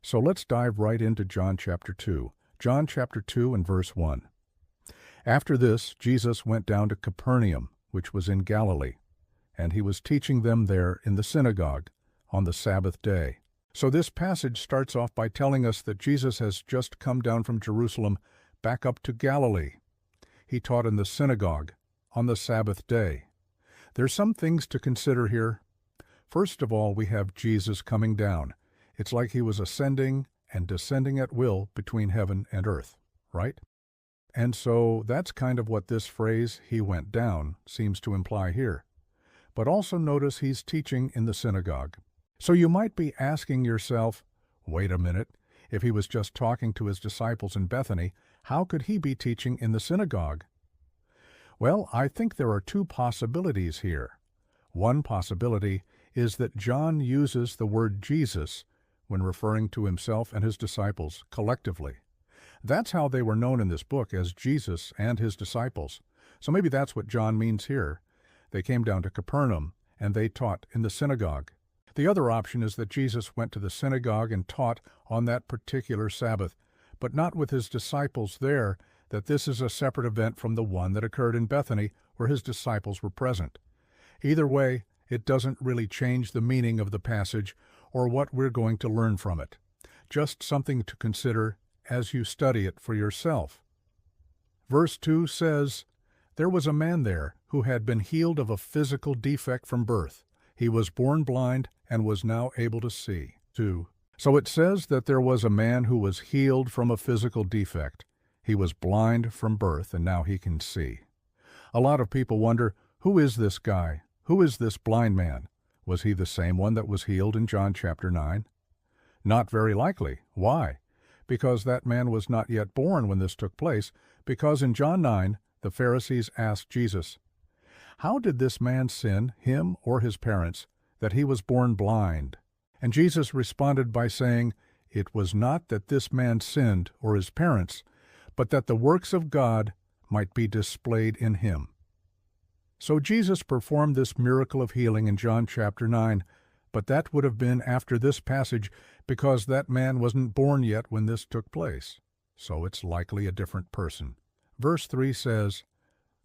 So let's dive right into John chapter 2. John chapter 2 and verse 1. After this, Jesus went down to Capernaum, which was in Galilee, and he was teaching them there in the synagogue on the Sabbath day. So this passage starts off by telling us that Jesus has just come down from Jerusalem back up to Galilee. He taught in the synagogue on the Sabbath day. There's some things to consider here. First of all, we have Jesus coming down. It's like he was ascending and descending at will between heaven and earth, right? And so that's kind of what this phrase, he went down, seems to imply here. But also notice he's teaching in the synagogue. So you might be asking yourself, wait a minute, if he was just talking to his disciples in Bethany, how could he be teaching in the synagogue? Well, I think there are two possibilities here. One possibility is that John uses the word Jesus when referring to himself and his disciples collectively. That's how they were known in this book, as Jesus and his disciples. So maybe that's what John means here. They came down to Capernaum, and they taught in the synagogue. The other option is that Jesus went to the synagogue and taught on that particular Sabbath, but not with his disciples there, that this is a separate event from the one that occurred in Bethany, where his disciples were present. Either way, it doesn't really change the meaning of the passage or what we're going to learn from it. Just something to consider as you study it for yourself. Verse 2 says, "There was a man there who had been healed of a physical defect from birth. He was born blind and was now able to see." 2. So it says that there was a man who was healed from a physical defect. He was blind from birth, and now he can see. A lot of people wonder, who is this guy? Who is this blind man? Was he the same one that was healed in John chapter 9? Not very likely. Why? Because that man was not yet born when this took place, because in John 9, the Pharisees asked Jesus, "How did this man sin, him or his parents, that he was born blind?" And Jesus responded by saying, "It was not that this man sinned or his parents, but that the works of God might be displayed in him." So Jesus performed this miracle of healing in John chapter 9, but that would have been after this passage because that man wasn't born yet when this took place. So it's likely a different person. Verse 3 says,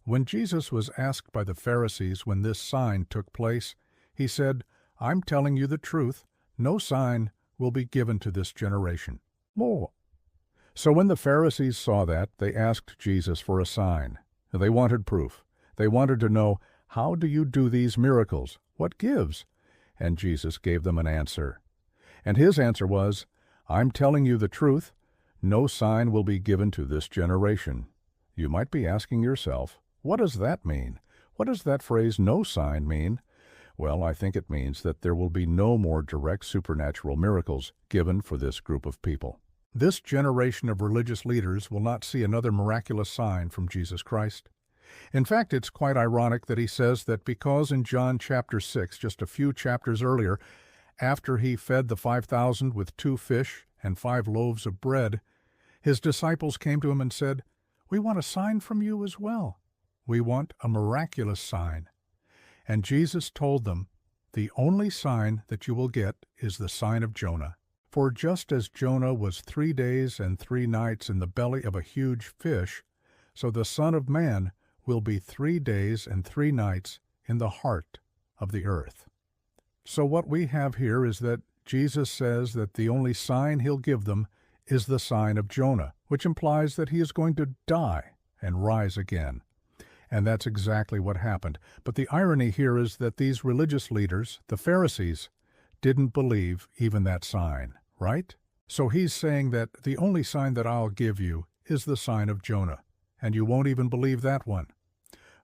"When Jesus was asked by the Pharisees when this sign took place, he said, 'I'm telling you the truth, no sign will be given to this generation.'" More. So when the Pharisees saw that, they asked Jesus for a sign. They wanted proof. They wanted to know, "How do you do these miracles? What gives?" And Jesus gave them an answer. And his answer was, "I'm telling you the truth, no sign will be given to this generation." You might be asking yourself, what does that mean? What does that phrase, "no sign," mean? Well, I think it means that there will be no more direct supernatural miracles given for this group of people. This generation of religious leaders will not see another miraculous sign from Jesus Christ. In fact, it's quite ironic that he says that because in John chapter 6, just a few chapters earlier, after he fed the 5,000 with 2 fish and 5 loaves of bread, his disciples came to him and said, "We want a sign from you as well. We want a miraculous sign." And Jesus told them, "The only sign that you will get is the sign of Jonah. For just as Jonah was 3 days and 3 nights in the belly of a huge fish, so the Son of Man will be 3 days and 3 nights in the heart of the earth." So what we have here is that Jesus says that the only sign he'll give them is the sign of Jonah, which implies that he is going to die and rise again. And that's exactly what happened. But the irony here is that these religious leaders, the Pharisees, didn't believe even that sign, right? So he's saying that the only sign that I'll give you is the sign of Jonah, and you won't even believe that one.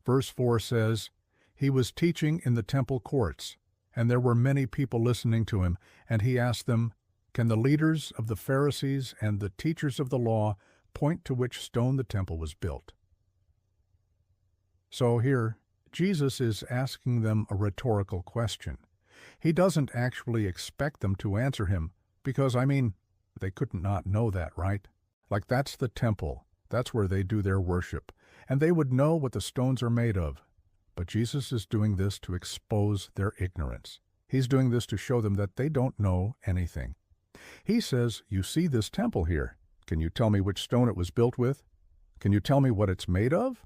Verse 4 says, "He was teaching in the temple courts, and there were many people listening to him, and he asked them, 'Can the leaders of the Pharisees and the teachers of the law point to which stone the temple was built?'" So here, Jesus is asking them a rhetorical question. He doesn't actually expect them to answer him, because, they couldn't not know that, right? Like, that's the temple. That's where they do their worship, and they would know what the stones are made of. But Jesus is doing this to expose their ignorance. He's doing this to show them that they don't know anything. He says, "You see this temple here. Can you tell me which stone it was built with? Can you tell me what it's made of?"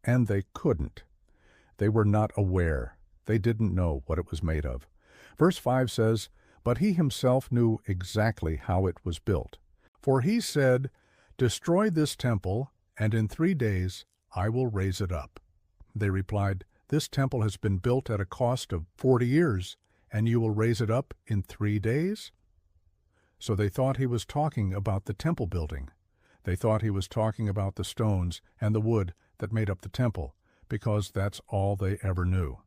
And they couldn't. They were not aware. They didn't know what it was made of. Verse 5 says, "But he himself knew exactly how it was built. For he said, 'Destroy this temple, and in 3 days I will raise it up.' They replied, 'This temple has been built at a cost of 40 years, and you will raise it up in 3 days?" So they thought he was talking about the temple building. They thought he was talking about the stones and the wood that made up the temple, because that's all they ever knew.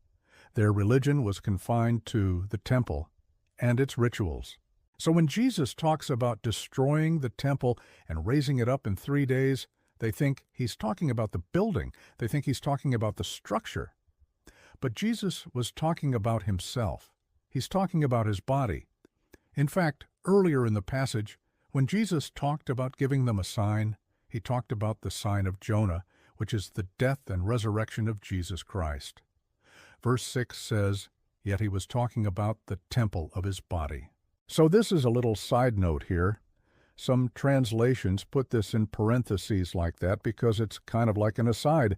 Their religion was confined to the temple and its rituals. So when Jesus talks about destroying the temple and raising it up in 3 days, they think he's talking about the building. They think he's talking about the structure. But Jesus was talking about himself. He's talking about his body. In fact, earlier in the passage, when Jesus talked about giving them a sign, he talked about the sign of Jonah, which is the death and resurrection of Jesus Christ. Verse 6 says, "Yet he was talking about the temple of his body." So this is a little side note here. Some translations put this in parentheses like that because it's kind of like an aside.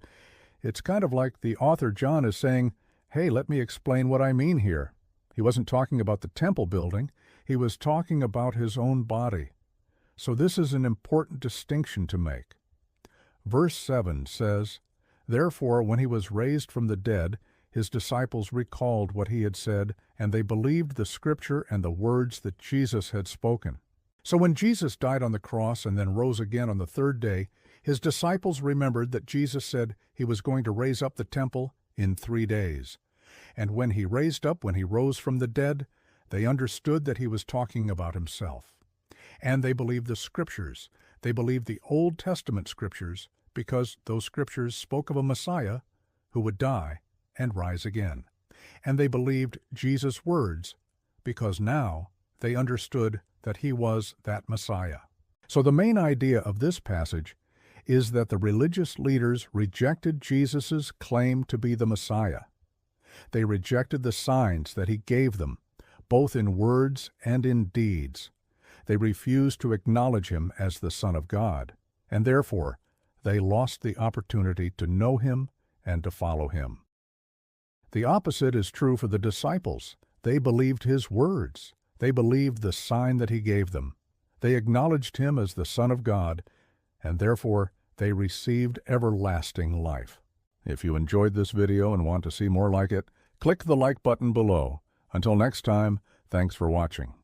It's kind of like the author John is saying, "Hey, let me explain what I mean here." He wasn't talking about the temple building. He was talking about his own body. So this is an important distinction to make. Verse 7 says, "Therefore, when he was raised from the dead, his disciples recalled what he had said, and they believed the scripture and the words that Jesus had spoken." So when Jesus died on the cross and then rose again on the 3rd day, his disciples remembered that Jesus said he was going to raise up the temple in 3 days. And when he rose from the dead, they understood that he was talking about himself. And they believed the scriptures. They believed the Old Testament scriptures because those scriptures spoke of a Messiah who would die and rise again. And they believed Jesus' words because now they understood that he was that Messiah. So the main idea of this passage is that the religious leaders rejected Jesus' claim to be the Messiah. They rejected the signs that he gave them, both in words and in deeds. They refused to acknowledge him as the Son of God, and therefore they lost the opportunity to know him and to follow him. The opposite is true for the disciples. They believed his words. They believed the sign that he gave them. They acknowledged him as the Son of God, and therefore they received everlasting life. If you enjoyed this video and want to see more like it, click the like button below. Until next time, thanks for watching.